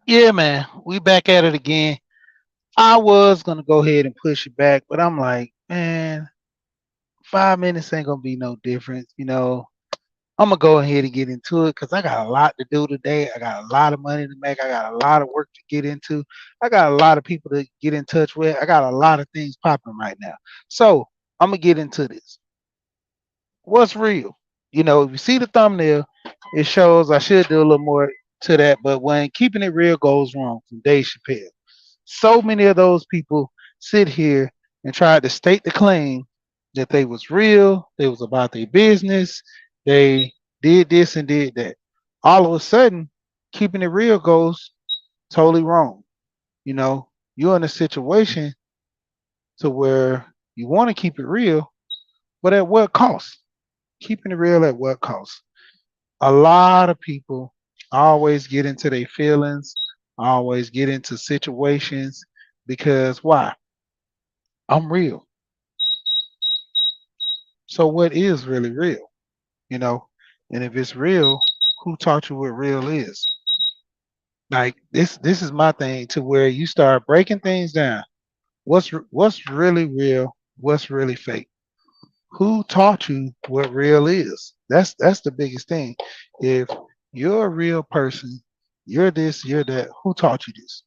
Yeah, man, we back at it again. I was gonna go ahead and push it back, but I'm like, man, 5 minutes ain't gonna be no difference. I'm gonna go ahead and get into it because I got a lot to do today. I got a lot of money to make. I got a lot of work to get into. I got a lot of people to get in touch with. I got a lot of things popping right now. So I'm gonna get into this. What's real? If you see the thumbnail, it shows I should do a little more to that, but when keeping it real goes wrong from Dave Chappelle. So many of those people sit here and try to state the claim that they was real, they was about their business, they did this and did that. All of a sudden, keeping it real goes totally wrong. You're in a situation to where you want to keep it real, but at what cost? Keeping it real at what cost? A lot of people always get into their feelings, always get into situations because why? I'm real. So what is really real? You know, and if it's real, who taught you what real is? Like this is my thing to where you start breaking things down. What's really real? What's really fake? Who taught you what real is? That's the biggest thing. If you're a real person, you're this, you're that. Who taught you this?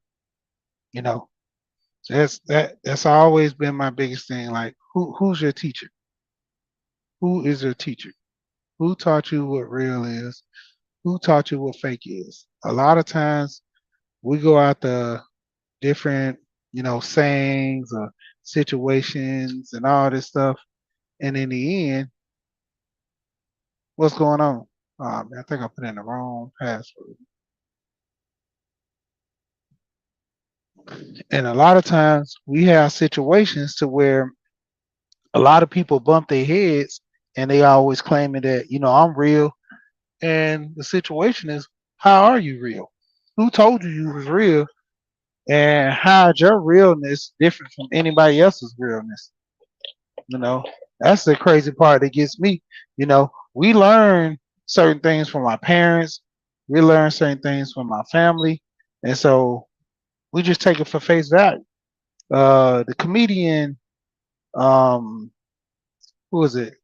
You know, that's always been my biggest thing. Like who's your teacher? Who is your teacher? Who taught you what real is? Who taught you what fake is? A lot of times we go out to different, sayings or situations and all this stuff, and in the end, what's going on? Man, I think I put in the wrong password. And a lot of times we have situations to where a lot of people bump their heads and they always claiming that, I'm real. And the situation is, how are you real? Who told you you was real? And how is your realness different from anybody else's realness? You know, that's the crazy part that gets me. We learn certain things from our parents, we learn certain things from our family, and so we just take it for face value. The comedian, um, who was it?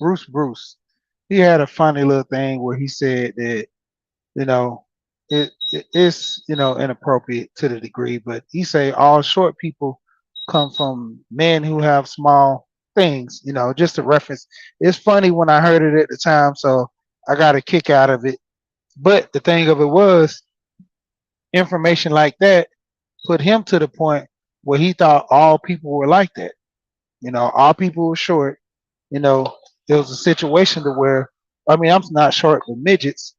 Bruce. He had a funny little thing where he said that you know it's inappropriate to the degree, but he say all short people come from men who have small things. Just a reference. It's funny when I heard it at the time, so I got a kick out of it. But the thing of it was, information like that put him to the point where he thought all people were like that. All people were short. There was a situation to where, I mean, I'm not short, but midgets,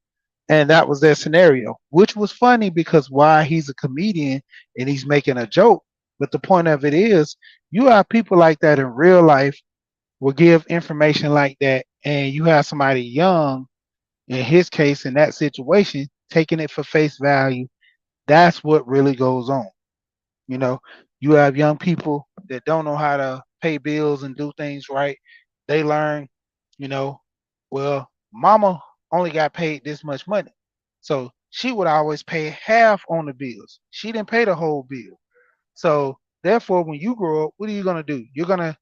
and that was their scenario, which was funny because why, he's a comedian and he's making a joke. But the point of it is, you have people like that in real life will give information like that, and you have somebody young, in his case, in that situation, taking it for face value. That's what really goes on. You know, you have young people that don't know how to pay bills and do things right. They learn, you know, well, mama only got paid this much money. So she would always pay half on the bills. She didn't pay the whole bill. So therefore, when you grow up, what are you going to do? You're going to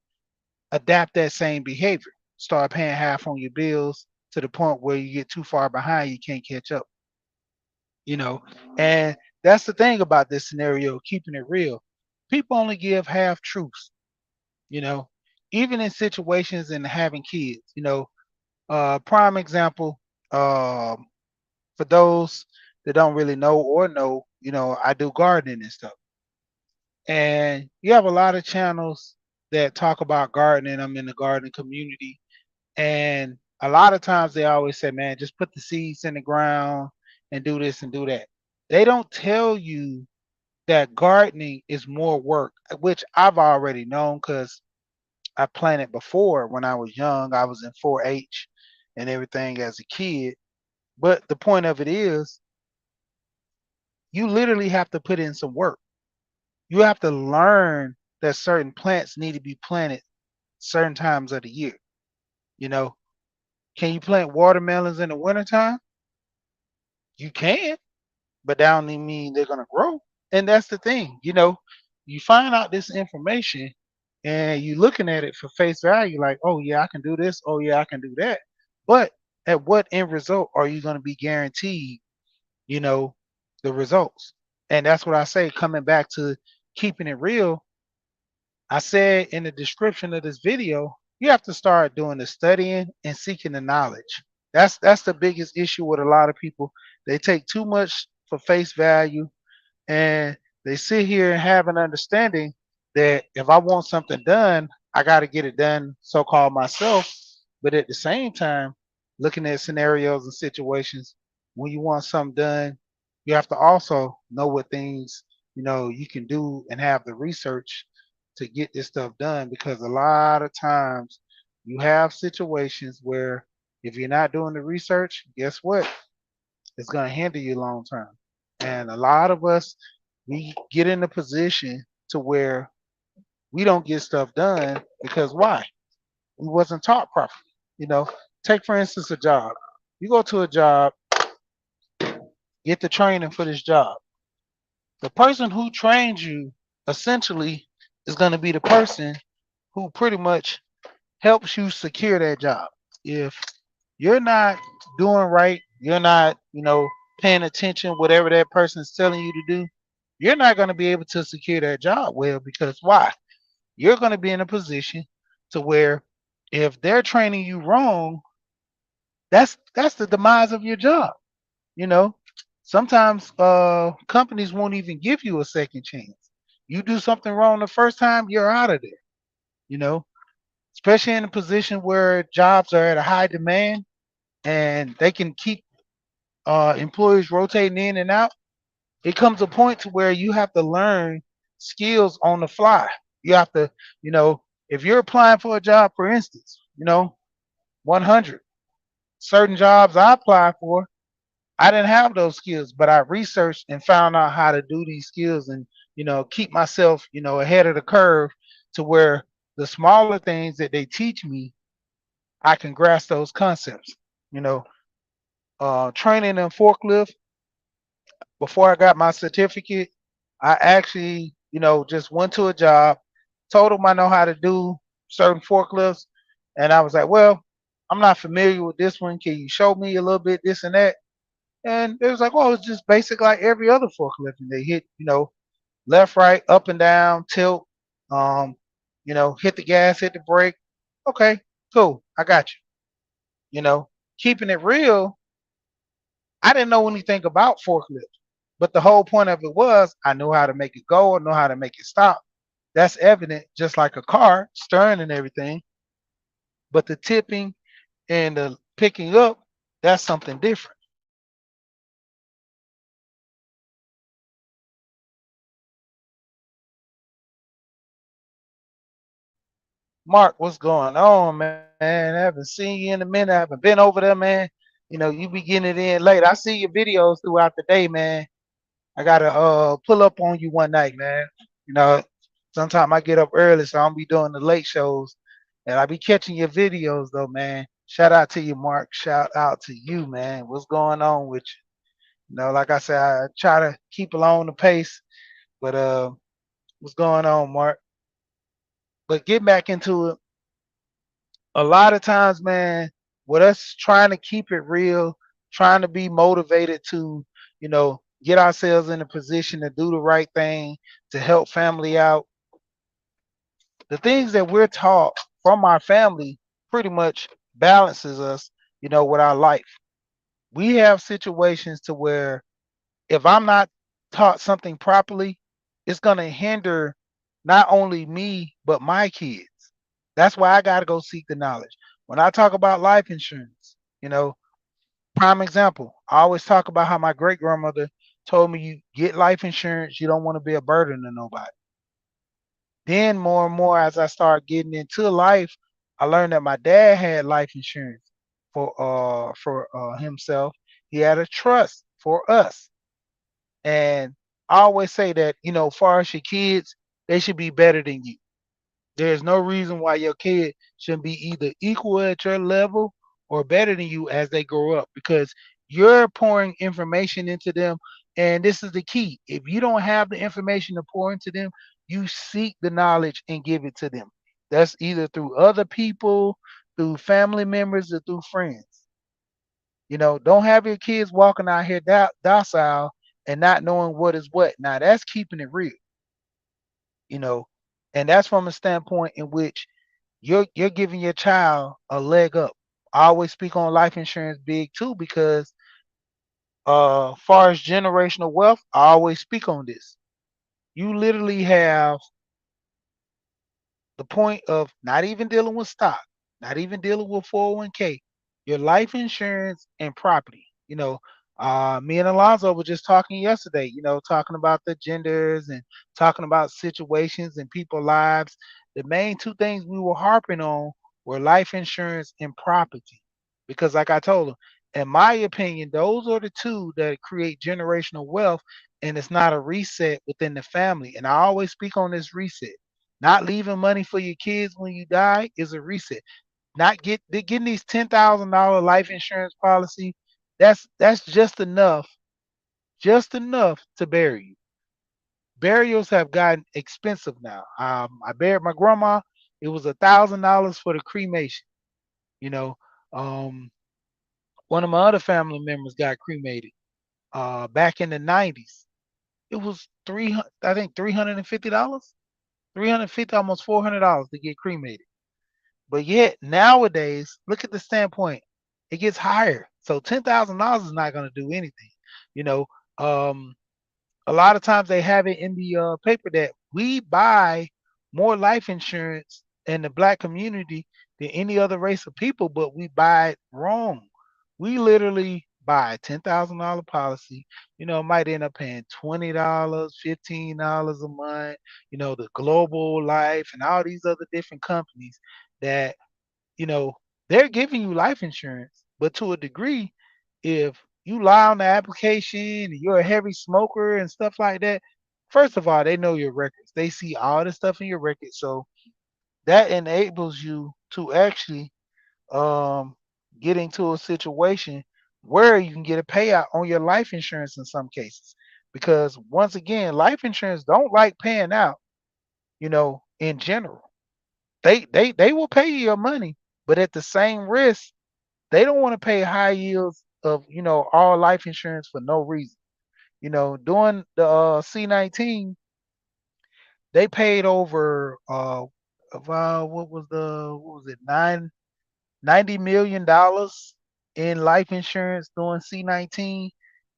adapt that same behavior. Start paying half on your bills to the point where you get too far behind, you can't catch up, you know. And that's the thing about this scenario, keeping it real. People only give half truths, you know, even in situations and having kids, prime example, um, for those that don't really know or know, I do gardening and stuff. And you have a lot of channels that talk about gardening. I'm in the gardening community. And a lot of times they always say, man, just put the seeds in the ground and do this and do that. They don't tell you that gardening is more work, which I've already known because I planted before when I was young. I was in 4-H and everything as a kid. But the point of it is, you literally have to put in some work. You have to learn that certain plants need to be planted certain times of the year. You know, can you plant watermelons in the wintertime? You can. but that don't even mean they're gonna grow. And that's the thing, you find out this information and you looking at it for face value, like, oh yeah, I can do this, oh yeah, I can do that. But at what end result are you gonna be guaranteed, you know, the results? And that's what I say, coming back to keeping it real. I said in the description of this video, you have to start doing the studying and seeking the knowledge. That's the biggest issue with a lot of people. They take too much for face value, and they sit here and have an understanding that if I want something done, I got to get it done so-called myself. But at the same time, looking at scenarios and situations, when you want something done, you have to also know what things you can do and have the research to get this stuff done, because a lot of times you have situations where if you're not doing the research, guess what? It's going to hinder you long term. And a lot of us, we get in a position to where we don't get stuff done because why? We wasn't taught properly. You know, take for instance a job. You go to a job, get the training for this job. The person who trains you essentially is going to be the person who pretty much helps you secure that job. If you're not doing right, you're not, paying attention, whatever that person's telling you to do, you're not going to be able to secure that job well, because why? You're going to be in a position to where if they're training you wrong, that's the demise of your job. You know, sometimes companies won't even give you a second chance. You do something wrong the first time, you're out of there. You know, especially in a position where jobs are at a high demand and they can keep employees rotating in and out. It comes a point to where you have to learn skills on the fly. You have to, if you're applying for a job, for instance, 100 certain jobs I applied for, I didn't have those skills, but I researched and found out how to do these skills and, keep myself, ahead of the curve to where the smaller things that they teach me, I can grasp those concepts. You know, training in forklift, before I got my certificate, I actually, just went to a job, told them I know how to do certain forklifts, and I was like, well, I'm not familiar with this one. Can you show me a little bit this and that? And it was like, oh, it's just basic like every other forklift. And they hit, left, right, up and down, tilt, um, hit the gas, hit the brake. Okay, cool. I got you. Keeping it real, I didn't know anything about forklifts, but the whole point of it was I knew how to make it go, I know how to make it stop. That's evident, just like a car, steering and everything. But the tipping and the picking up, that's something different. Mark, what's going on, man? I haven't seen you in a minute. I haven't been over there, man. You be getting it in late. I see your videos throughout the day, man. I gotta pull up on you one night, man. You know, sometimes I get up early, so I'll be doing the late shows, and I be catching your videos though, man. Shout out to you, Mark. Shout out to you, man. What's going on with you? Like I said, I try to keep along the pace, but what's going on, Mark? But get back into it. A lot of times, man, with us trying to keep it real, trying to be motivated to, get ourselves in a position to do the right thing, to help family out. The things that we're taught from our family pretty much balances us, with our life. We have situations to where if I'm not taught something properly, it's going to hinder not only me, but my kids. That's why I got to go seek the knowledge. When I talk about life insurance, prime example, I always talk about how my great grandmother told me you get life insurance, you don't want to be a burden to nobody. Then more and more as I started getting into life, I learned that my dad had life insurance for himself. He had a trust for us. And I always say that, far as your kids, they should be better than you. There's no reason why your kid shouldn't be either equal at your level or better than you as they grow up, because you're pouring information into them. And this is the key. If you don't have the information to pour into them, you seek the knowledge and give it to them. That's either through other people, through family members, or through friends. Don't have your kids walking out here docile and not knowing what is what. Now that's keeping it real, you know, and that's from a standpoint in which you're giving your child a leg up. I always speak on life insurance big too because far as generational wealth, I always speak on this. You literally have the point of not even dealing with stock, not even dealing with 401k, your life insurance and property. Me and Alonzo were just talking yesterday, talking about the genders and talking about situations and people lives. The main two things we were harping on were life insurance and property. Because like I told him, in my opinion, those are the two that create generational wealth, and it's not a reset within the family. And I always speak on this reset. Not leaving money for your kids when you die is a reset. Not getting these $10,000 life insurance policy. That's just enough to bury you. Burials have gotten expensive now. I buried my grandma. It was $1,000 for the cremation. You know, um, one of my other family members got cremated back in the '90s. It was I think $350, 350, almost $400 to get cremated. But yet nowadays, look at the standpoint, it gets higher. So $10,000 is not going to do anything. You know, um, a lot of times they have it in the paper that we buy more life insurance in the black community than any other race of people, but we buy it wrong. We literally buy a $10,000 policy, might end up paying $20, $15 a month, the global life and all these other different companies that you know, they're giving you life insurance, but to a degree, if you lie on the application and you're a heavy smoker and stuff like that, first of all, they know your records. They see all the stuff in your records. So that enables you to actually um, get into a situation where you can get a payout on your life insurance in some cases. Because once again, life insurance don't like paying out, in general. They will pay you your money, but at the same risk, they don't want to pay high yields of all life insurance for no reason. During the C-19, they paid over what was it, 90 million dollars in life insurance during C-19,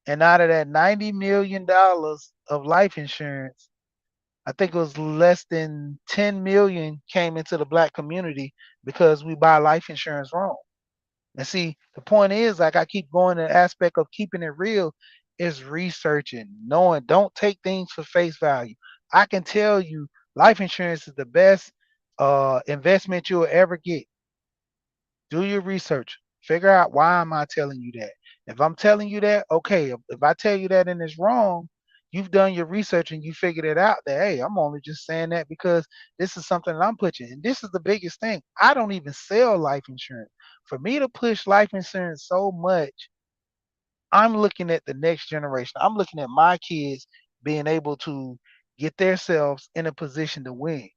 and out of that $90 million of life insurance, I think it was less than 10 million came into the black community because we buy life insurance wrong. And see, the point is, like I keep going to the aspect of keeping it real, is researching, knowing, don't take things for face value. I can tell you life insurance is the best investment you'll ever get. Do your research. Figure out why am I telling you that. If I'm telling you that, okay. If I tell you that and it's wrong, you've done your research and you figured it out that hey, I'm only just saying that because this is something that I'm pushing. And this is the biggest thing. I don't even sell life insurance. For me to push life insurance so much, I'm looking at the next generation. I'm looking at my kids being able to get themselves in a position to win.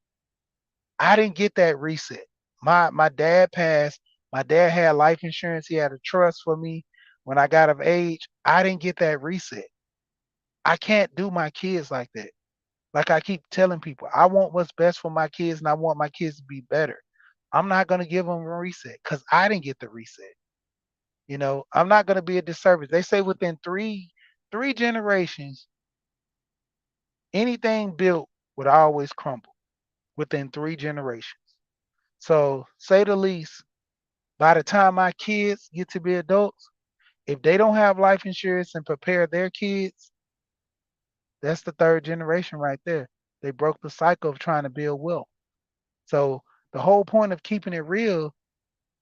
I didn't get that reset. My dad passed. My dad had life insurance. He had a trust for me when I got of age. I didn't get that reset. I can't do my kids like that. Like I keep telling people, I want what's best for my kids and I want my kids to be better. I'm not going to give them a reset because I didn't get the reset. I'm not going to be a disservice. They say within three generations, anything built would always crumble within 3 generations. So say the least, by the time my kids get to be adults, if they don't have life insurance and prepare their kids, that's the third generation right there. They broke the cycle of trying to build wealth. So the whole point of keeping it real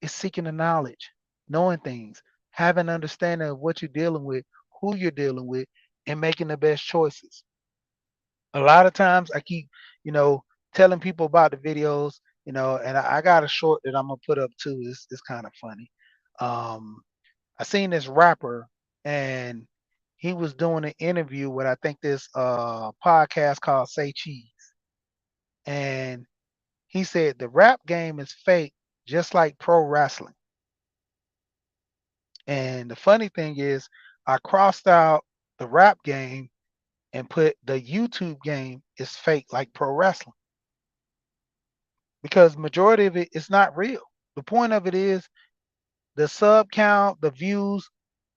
is seeking the knowledge, knowing things, having understanding of what you're dealing with, who you're dealing with, and making the best choices. A lot of times I keep, you know, telling people about the videos, and I got a short that I'm gonna put up too. It's kind of funny. Um, I seen this rapper and he was doing an interview with I think this podcast called Say Cheese, and he said the rap game is fake, just like pro wrestling. And the funny thing is, I crossed out the rap game and put the YouTube game is fake, like pro wrestling, because majority of it is not real. The point of it is the sub count, the views.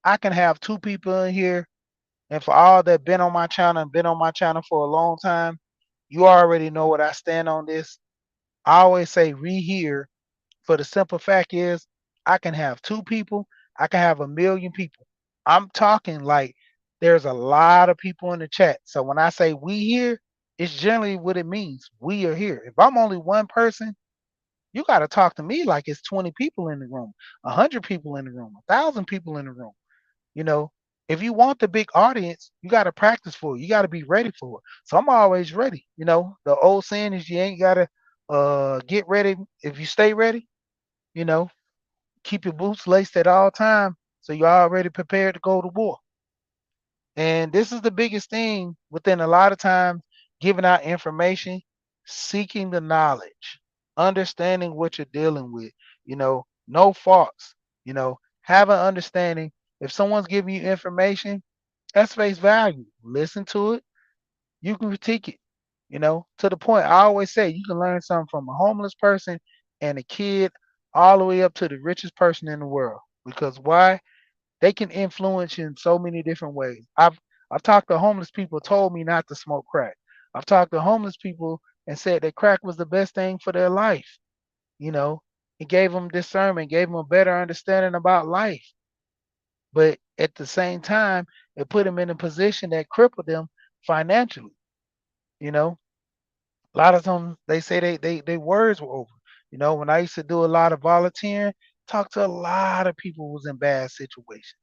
I can have two people in here, and for all that been on my channel and been on my channel for a long time, you already know what I stand on this. I always say rehear, for the simple fact is I can have two people, I can have a million people. I'm talking like there's a lot of people in the chat. So when I say we here, it's generally what it means. We are here. If I'm only one person, you got to talk to me like it's 20 people in the room, 100 people in the room, 1,000 people in the room. You know, if you want the big audience, you got to practice for it. You got to be ready for it. So I'm always ready. You know, the old saying is you ain't got to get ready if you stay ready. You know, keep your boots laced at all time so you're already prepared to go to war. And this is the biggest thing within a lot of times giving out information, seeking the knowledge, understanding what you're dealing with, no faults, have an understanding. If someone's giving you information, that's face value. Listen to it, you can critique it, to the point. I always say you can learn something from a homeless person and a kid all the way up to the richest person in the world. Because why? They can influence you in so many different ways. I've talked to homeless people told me not to smoke crack. I've talked to homeless people and said that crack was the best thing for their life. You know, it gave them discernment, gave them a better understanding about life. But at the same time, it put them in a position that crippled them financially. You know, a lot of them they say they words were over. When I used to do a lot of volunteering, talk to a lot of people who was in bad situations.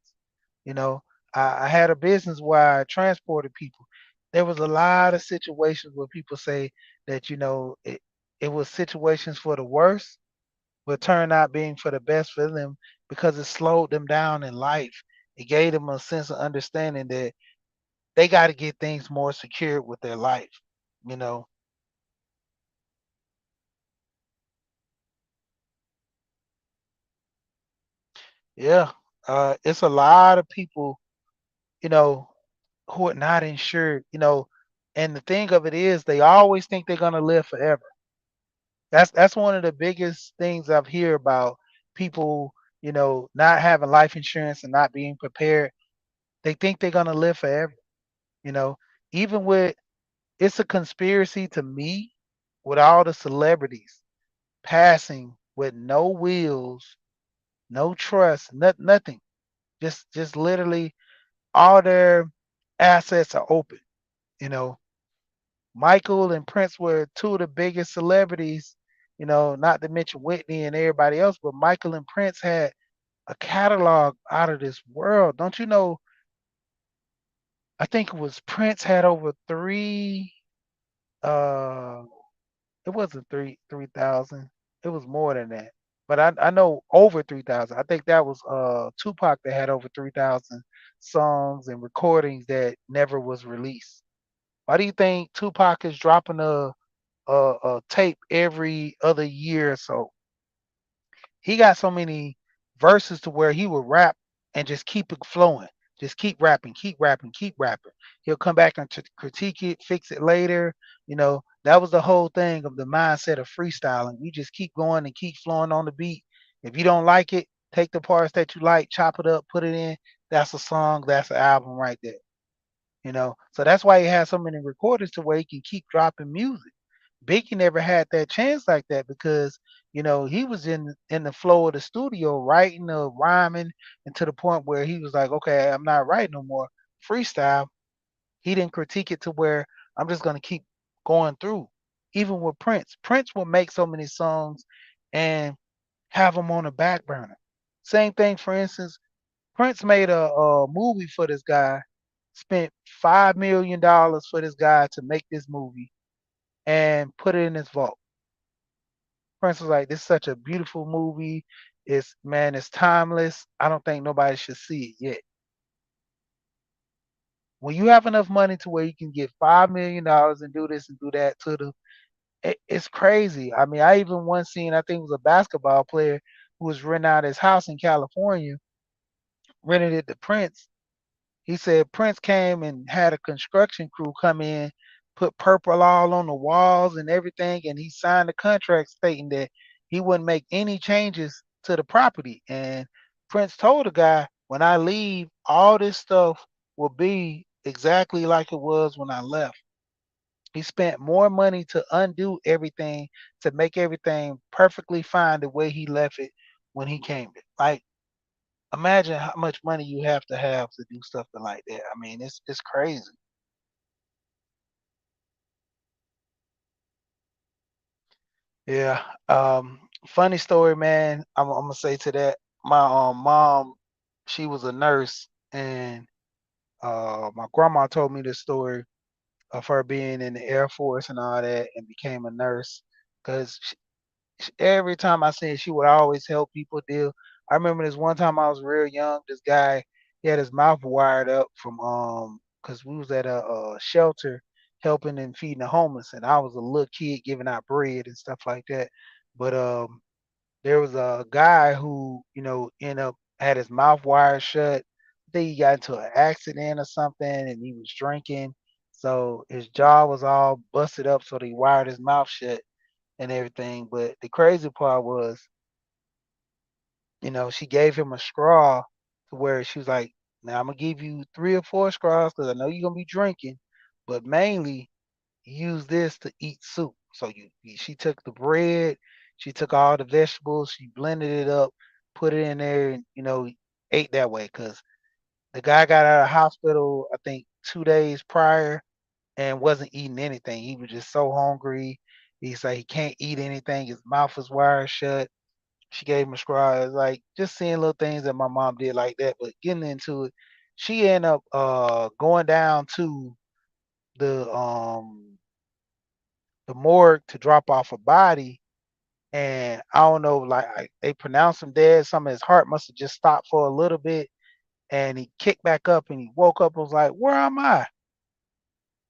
You know, I had a business where I transported people. There was a lot of situations where people say that it was situations for the worst, but turned out being for the best for them because it slowed them down in life. It gave them a sense of understanding that they got to get things more secure with their life. You know, yeah, it's a lot of people, you know, who are not insured. And the thing of it is, they always think they're gonna live forever. That's one of the biggest things I've hear about people, not having life insurance and not being prepared. They think they're gonna live forever. You know, even with it's a conspiracy to me with all the celebrities passing with no wills, no trust, nothing. Just literally all their assets are open. You know, Michael and Prince were two of the biggest celebrities, not to mention Whitney and everybody else, but Michael and Prince had a catalog out of this world. Don't you know? I think it was Prince had over uh it wasn't 3,000. It was more than that. But I know over 3,000. I think that was Tupac that had over 3,000 songs and recordings that never was released. Why do you think Tupac is dropping a tape every other year or so? He got so many verses to where he would rap and just keep it flowing. Just keep rapping, keep rapping, keep rapping. He'll come back and critique it, fix it later. That was the whole thing of the mindset of freestyling. You just keep going and keep flowing on the beat. If you don't like it, take the parts that you like, chop it up, put it in. That's a song, that's an album right there. So that's why he has so many recordings to where he can keep dropping music. Biggie never had that chance like that because he was in the flow of the studio writing or rhyming, and to the point where he was like, okay, I'm not writing no more freestyle. He didn't critique it to where I'm just gonna keep going through. Even with Prince will make so many songs and have them on the back burner. Same thing, for instance, Prince made a movie for this guy, spent $5 million for this guy to make this movie and put it in his vault. Prince was like, "This is such a beautiful movie. It's timeless. I don't think nobody should see it yet." When you have enough money to where you can get $5 million and do this and do that to the, it's crazy. I mean, I even once seen, I think it was a basketball player who was renting out his house in California, rented it to Prince. He said Prince came and had a construction crew come in, put purple all on the walls and everything, and he signed a contract stating that he wouldn't make any changes to the property. And Prince told the guy, when I leave, all this stuff will be exactly like it was when I left. He spent more money to undo everything, to make everything perfectly fine the way he left it when he came. Like, imagine how much money you have to do something like that. I mean, it's crazy. Yeah. Funny story, man. I'm gonna say to that. My mom, she was a nurse, and my grandma told me this story of her being in the Air Force and all that, and became a nurse. Because every time I seen, she would always help people deal. I remember this one time I was real young. This guy, he had his mouth wired up from because we was at a shelter helping and feeding the homeless, and I was a little kid giving out bread and stuff like that. But there was a guy who, ended up had his mouth wired shut. I think he got into an accident or something, and he was drinking, so his jaw was all busted up. So they wired his mouth shut and everything. But the crazy part was, she gave him a straw to where she was like, "Now I'm gonna give you 3 or 4 straws because I know you're gonna be drinking, but mainly use this to eat soup." So she took the bread, she took all the vegetables, she blended it up, put it in there, and ate that way. Cause the guy got out of the hospital, I think 2 days prior, and wasn't eating anything. He was just so hungry. He said he can't eat anything. His mouth was wired shut. She gave him a straw. It's like just seeing little things that my mom did like that. But getting into it, she ended up going down to the um the morgue to drop off a body. And I don't know, like they pronounced him dead. Some of his heart must have just stopped for a little bit, and he kicked back up and he woke up and was like, "Where am I?"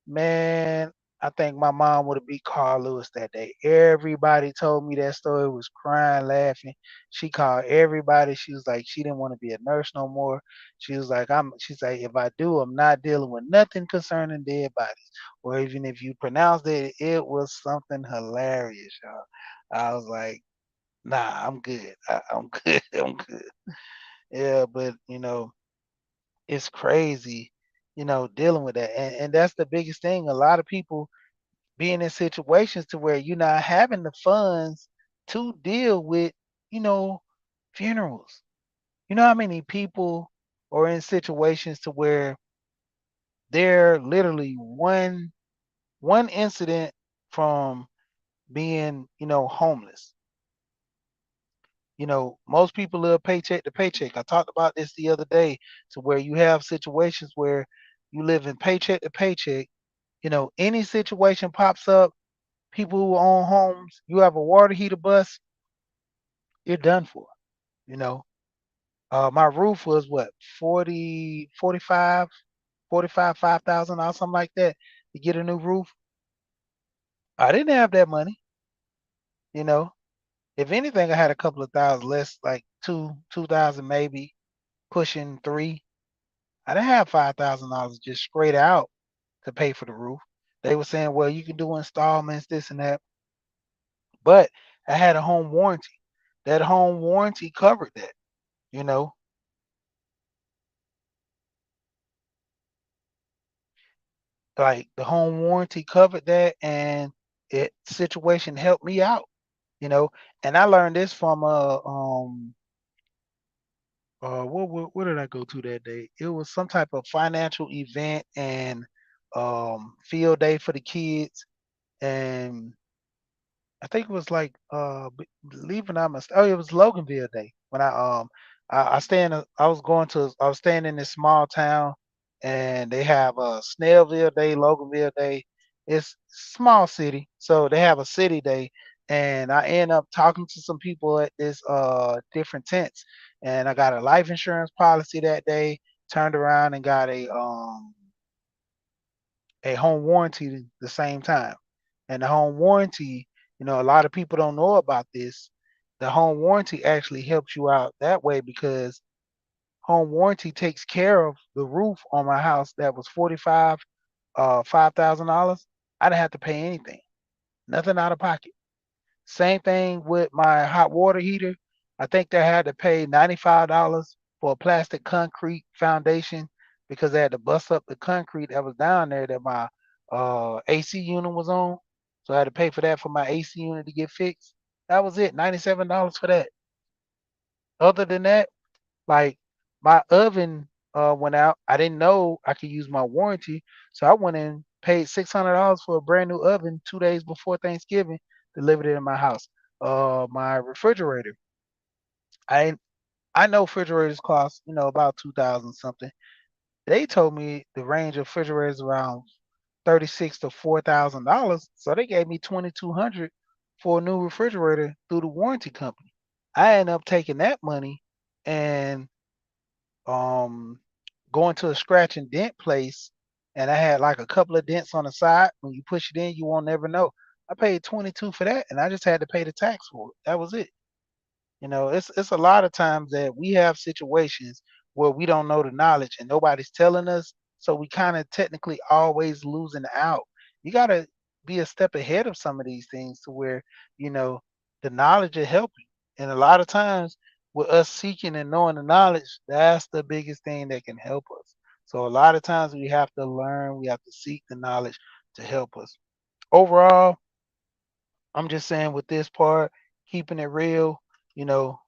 Man, I think my mom would have beat Carl Lewis that day. Everybody told me that story, was crying, laughing. She called everybody. She was like, she didn't want to be a nurse no more. She's like, if I do, I'm not dealing with nothing concerning dead bodies. Or even if you pronounced it, it was something hilarious, y'all. I was like, nah, I'm good. I'm good. I'm good. Yeah, but it's crazy, dealing with that. And that's the biggest thing. A lot of people being in situations to where you're not having the funds to deal with, you know, funerals. You know how many people are in situations to where they're literally one incident from being, homeless. Most people live paycheck to paycheck. I talked about this the other day, to where you have situations where you live in paycheck to paycheck. Any situation pops up, people who own homes, you have a water heater bust, you're done for. You know, my roof was what, 40, 45, 45, 5,000 or something like that to get a new roof. I didn't have that money. You know, if anything, I had a couple of thousand less, like 2,000 maybe, pushing three. I didn't have $5,000 just straight out to pay for the roof. They were saying, well, you can do installments, this and that, but I had a home warranty. That home warranty covered that. You know, like the home warranty covered that, and it situation helped me out. You know, and I learned this from what did I go to that day? It was some type of financial event and field day for the kids, and I think it was like leaving out my oh, it was Loganville Day when I stay in I was staying in this small town, and they have a Snellville Day, Loganville Day. It's small city, so they have a city day, and I end up talking to some people at this different tents, and I got a life insurance policy that day. Turned around and got a a home warranty at the same time. And the home warranty, a lot of people don't know about this. The home warranty actually helps you out that way because home warranty takes care of the roof on my house that was $5,000. I didn't have to pay anything, nothing out of pocket. Same thing with my hot water heater. I think they had to pay $95 for a plastic concrete foundation because they had to bust up the concrete that was down there that my AC unit was on. So I had to pay for that for my AC unit to get fixed. That was it, $97 for that. Other than that, like my oven went out. I didn't know I could use my warranty, so I went and paid $600 for a brand new oven 2 days before Thanksgiving. Delivered it in my house. My refrigerator. I I know refrigerators cost about 2,000 something. They told me the range of refrigerators around 36 to $4,000, so they gave me 2,200 for a new refrigerator through the warranty company. I ended up taking that money and um going to a scratch and dent place, and I had like a couple of dents on the side. When you push it in, you won't never know. I paid 22 for that, and I just had to pay the tax for it. That was it. It's a lot of times that we have situations where we don't know the knowledge and nobody's telling us, so we kind of technically always losing out. You got to be a step ahead of some of these things to where you know the knowledge will help you. And a lot of times, with us seeking and knowing the knowledge, that's the biggest thing that can help us. So a lot of times we have to learn, we have to seek the knowledge to help us. Overall, I'm just saying with this part, keeping it real,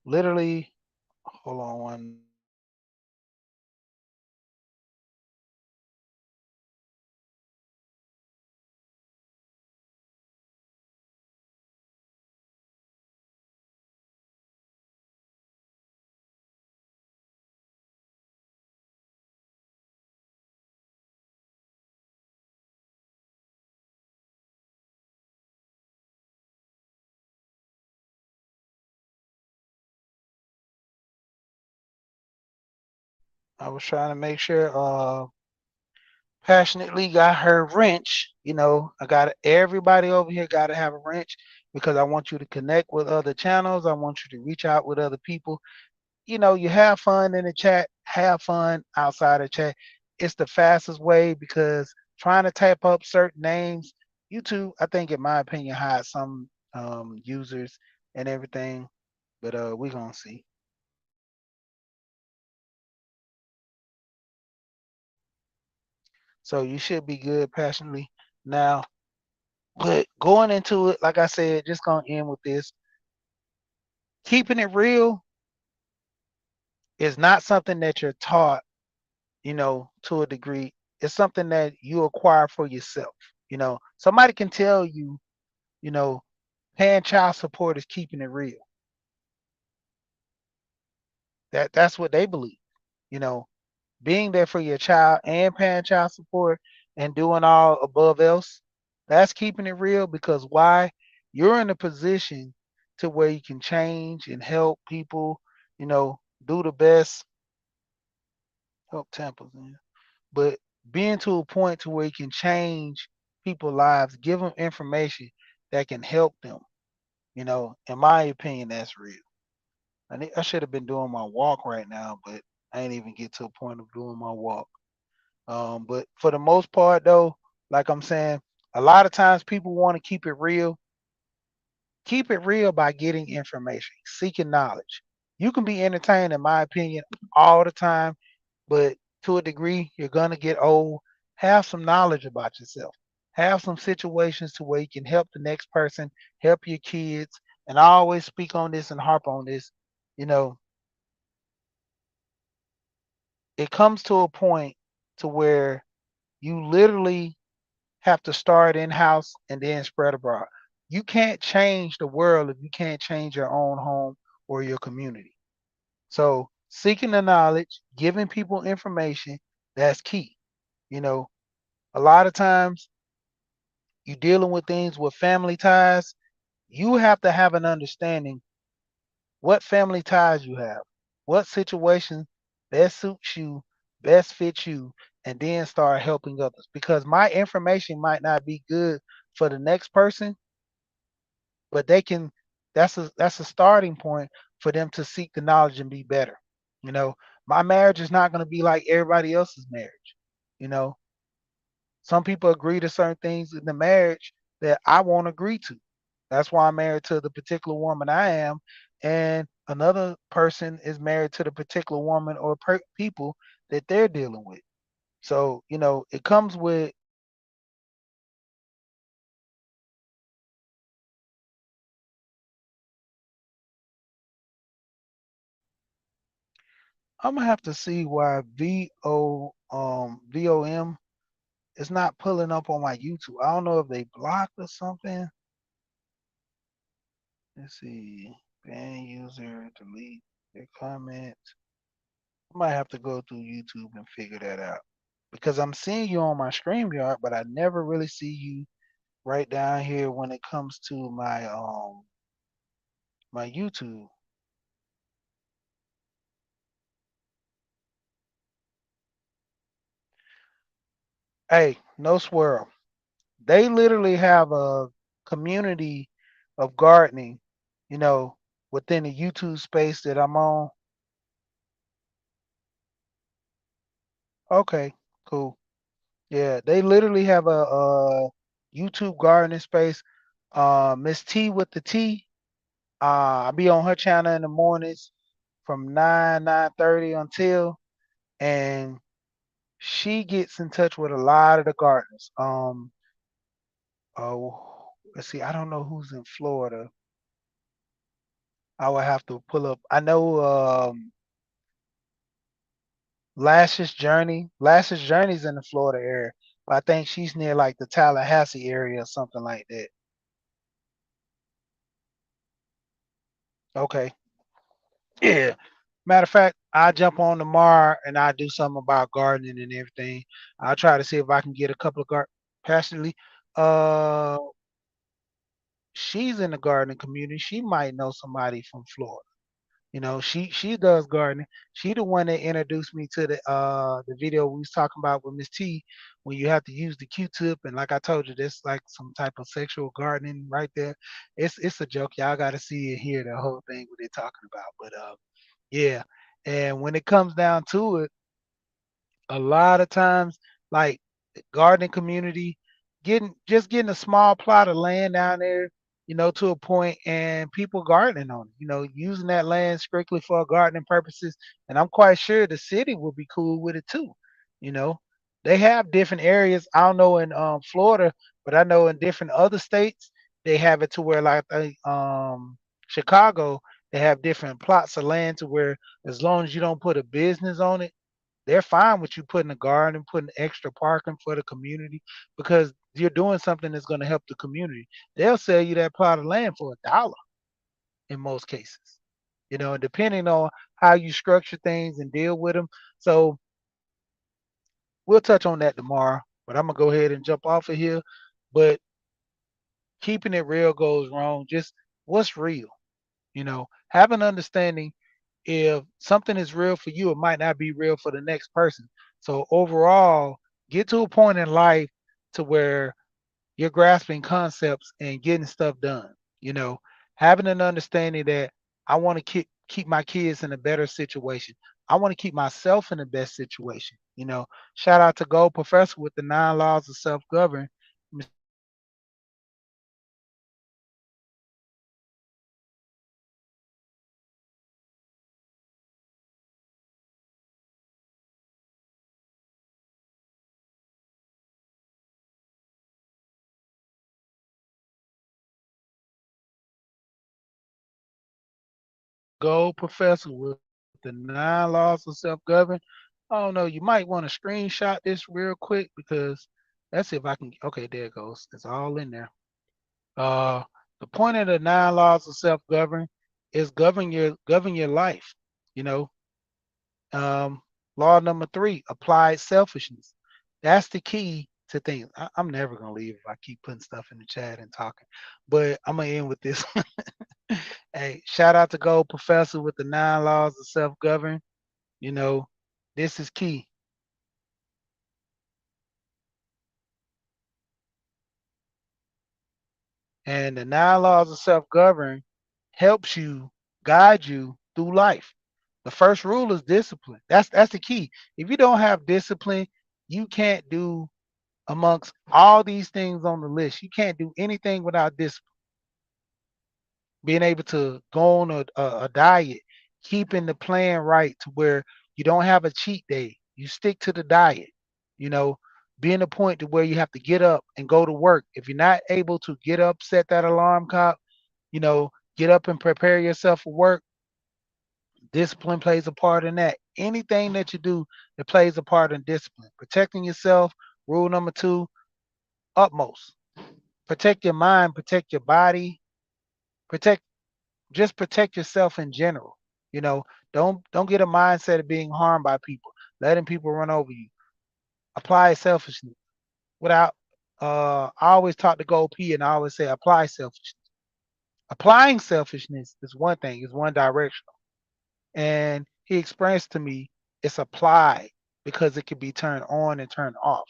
literally, hold on one minute. I was trying to make sure passionately got her wrench. I got everybody over here got to have a wrench because I want you to connect with other channels. I want you to reach out with other people. You have fun in the chat, have fun outside of chat. It's the fastest way because trying to type up certain names, YouTube, I think, in my opinion, hides some users and everything. But we're gonna see. So you should be good passionately now. But going into it, like I said, just gonna end with this. Keeping it real is not something that you're taught, to a degree. It's something that you acquire for yourself. Somebody can tell you, you know, paying child support is keeping it real. That's what they believe. You know, being there for your child and paying child support and doing all above else, that's keeping it real because why? You're in a position to where you can change and help people, do the best, help Tampa's in. But being to a point to where you can change people's lives, give them information that can help them, in my opinion, that's real. I should have been doing my walk right now, but I ain't even get to a point of doing my walk. But for the most part, though, like I'm saying, a lot of times people want to keep it real. Keep it real by getting information, seeking knowledge. You can be entertained, in my opinion, all the time, but to a degree, you're gonna get old. Have some knowledge about yourself. Have some situations to where you can help the next person, help your kids. And I always speak on this and harp on this. You know, it comes to a point to where you literally have to start in house and then spread abroad. You can't change the world if you can't change your own home or your community. So seeking the knowledge, giving people information, that's key. You know, a lot of times you dealing with things with family ties, you have to have an understanding what family ties you have, what situation best suits you, best fits you. and then start helping others, because my information might not be good for the next person, but they can that's a starting point for them to seek the knowledge and be better. You know, my marriage is not going to be like everybody else's marriage. You know, some people agree to certain things in the marriage that I won't agree to. That's why I'm married to the particular woman I am, and another person is married to the particular woman or people that they're dealing with. So, it comes with. I'm gonna have to see why VOM is not pulling up on my YouTube. I don't know if they blocked or something. Let's see. Ban user, delete their comments. I might have to go through YouTube and figure that out. Because I'm seeing you on my StreamYard, but I never really see you right down here when it comes to my YouTube. Hey, no swirl. They literally have a community of gardening, you know, within the YouTube space that I'm on. Okay, cool. Yeah, they literally have a YouTube gardening space. Miss T with the T. I be on her channel in the mornings from 9:30 until, and she gets in touch with a lot of the gardeners. Let's see, I don't know who's in Florida. I would have to pull up. I know Lash's Journey's in the Florida area, but I think she's near like the Tallahassee area or something like that. Okay. Yeah. Matter of fact, I jump on tomorrow and I do something about gardening and everything. I'll try to see if I can get a couple of passionately. Uh, she's in the gardening community. She might know somebody from Florida. She does gardening. She the one that introduced me to the video we was talking about with Miss T, when you have to use the Q-tip, and like I told you, that's like some type of sexual gardening right there. It's a joke. Y'all got to see and hear the whole thing what they're talking about. But yeah. And when it comes down to it, a lot of times, like the gardening community, getting a small plot of land down there, to a point, and people gardening on it, using that land strictly for gardening purposes. And I'm quite sure the city will be cool with it too. You know, they have different areas. I don't know in Florida, but I know in different other states they have it to where, like, Chicago, they have different plots of land to where, as long as you don't put a business on it, they're fine with you putting a garden, putting extra parking for the community, because you're doing something that's going to help the community. They'll sell you that plot of land for $1 in most cases, depending on how you structure things and deal with them. So we'll touch on that tomorrow, but I'm going to go ahead and jump off of here. But keeping it real goes wrong. Just what's real, have an understanding. If something is real for you, it might not be real for the next person. So overall, get to a point in life to where you're grasping concepts and getting stuff done. You know, Having an understanding that I want to keep my kids in a better situation. I want to keep myself in the best situation. Shout out to Gold Professor with the 9 laws of self-govern. Gold Professor with the 9 laws of self-govern. I don't know. You might want to screenshot this real quick, because let's see if I can. Okay, there it goes. It's all in there. Uh, the point of the 9 laws of self-govern is govern your life. You know, Law number 3: applied selfishness. That's the key to things. I'm never gonna leave if I keep putting stuff in the chat and talking, but I'm gonna end with this. Hey, shout out to Gold Professor with the 9 laws of self-govern. You know, this is key. And the 9 laws of self-govern helps you guide you through life. The first rule is discipline. That's the key. If you don't have discipline, you can't do amongst all these things on the list. You can't do anything without discipline. Being able to go on a diet, keeping the plan right to where you don't have a cheat day. You stick to the diet. You know, being a point to where you have to get up and go to work. If you're not able to get up, set that alarm clock, you know, get up and prepare yourself for work. Discipline plays a part in that. Anything that you do, it plays a part in discipline. Protecting yourself, rule number two, utmost. Protect your mind, protect your body, protect protect yourself in general. You know, don't get a mindset of being harmed by people, letting people run over you. Apply selfishness without I always talk to Gold P and I always say apply selfishness. Applying selfishness is one thing, is one direction. And he expressed to me it's applied because it can be turned on and turned off.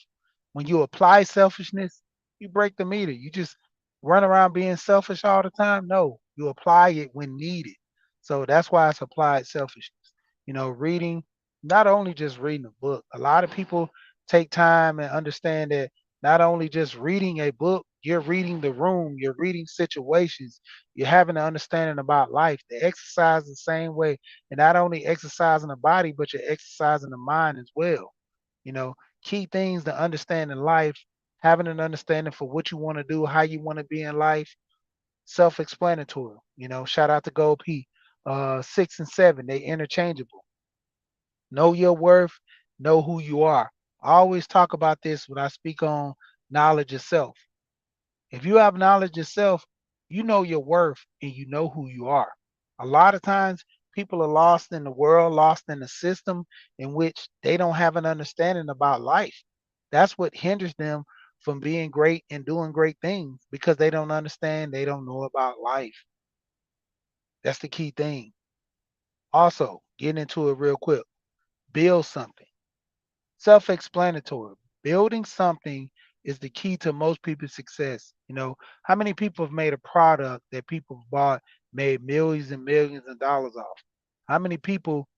When you apply selfishness, you break the meter. You just run around being selfish all the time. No, you apply it when needed. So that's why it's applied selfishness. You know, reading, not only just reading a book, a lot of people take time and understand that not only just reading a book, you're reading the room, you're reading situations, you're having an understanding about life. They exercise the same way, and not only exercising the body, but you're exercising the mind as well. You know, key things to understand in life, having an understanding for what you want to do, how you want to be in life, self-explanatory. You know, shout out to Gold P. 6 and 7, they interchangeable. Know your worth, know who you are. I always talk about this when I speak on knowledge of self. If you have knowledge yourself, you know your worth and you know who you are. A lot of times, people are lost in the world, lost in the system in which they don't have an understanding about life. That's what hinders them from being great and doing great things because they don't understand, they don't know about life. That's the key thing. Also, getting into it real quick, build something. Self explanatory. Building something is the key to most people's success. You know, how many people have made a product that people have bought, made millions and millions of dollars off? How many people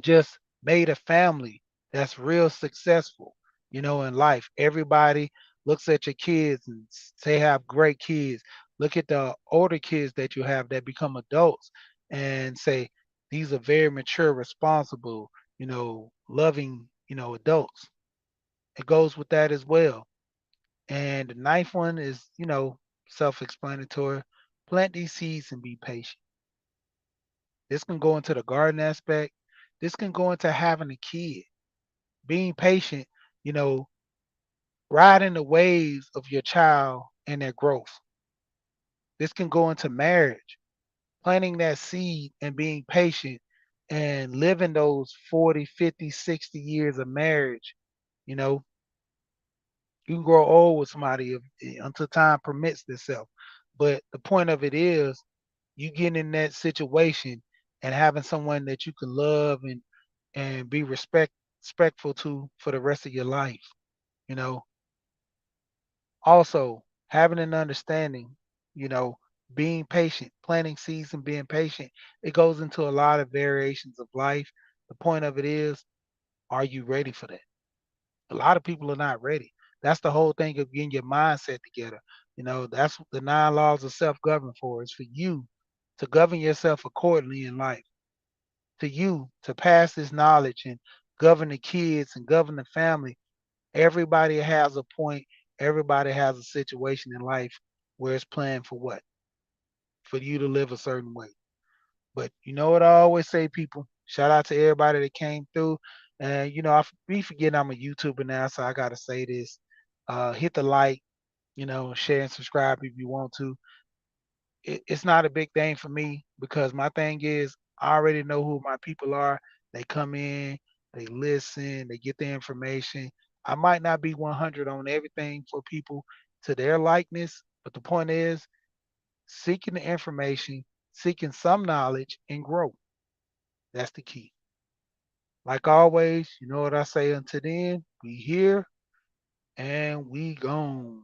just made a family that's real successful, you know, in life? Everybody looks at your kids and say have great kids. Look at the older kids that you have that become adults and say these are very mature, responsible, you know, loving, you know, adults. It goes with that as well. And the ninth one is, you know, self-explanatory. Plant these seeds and be patient. This can go into the garden aspect. This can go into having a kid. Being patient, you know, riding the waves of your child and their growth. This can go into marriage, planting that seed and being patient and living those 40, 50, 60 years of marriage. You know, you can grow old with somebody until time permits itself. But the point of it is, you get in that situation and having someone that you can love and be respectful to for the rest of your life. You know, also having an understanding. You know, being patient, planting seeds and being patient. It goes into a lot of variations of life. The point of it is, are you ready for that? A lot of people are not ready. That's the whole thing of getting your mindset together. You know, that's what the 9 laws of self-govern for. Is for you to govern yourself accordingly in life. To you to pass this knowledge and govern the kids and govern the family. Everybody has a point. Everybody has a situation in life where it's planned for what? For you to live a certain way. But you know what I always say, people? Shout out to everybody that came through. And you know, I be forgetting I'm a YouTuber now, so I gotta say this. Hit the like, you know, share and subscribe if you want to. It's not a big thing for me because my thing is I already know who my people are. They come in, they listen, they get the information. I might not be 100 on everything for people to their likeness, but the point is seeking the information, seeking some knowledge and grow. That's the key. Like always, you know what I say until then, we here and we gone.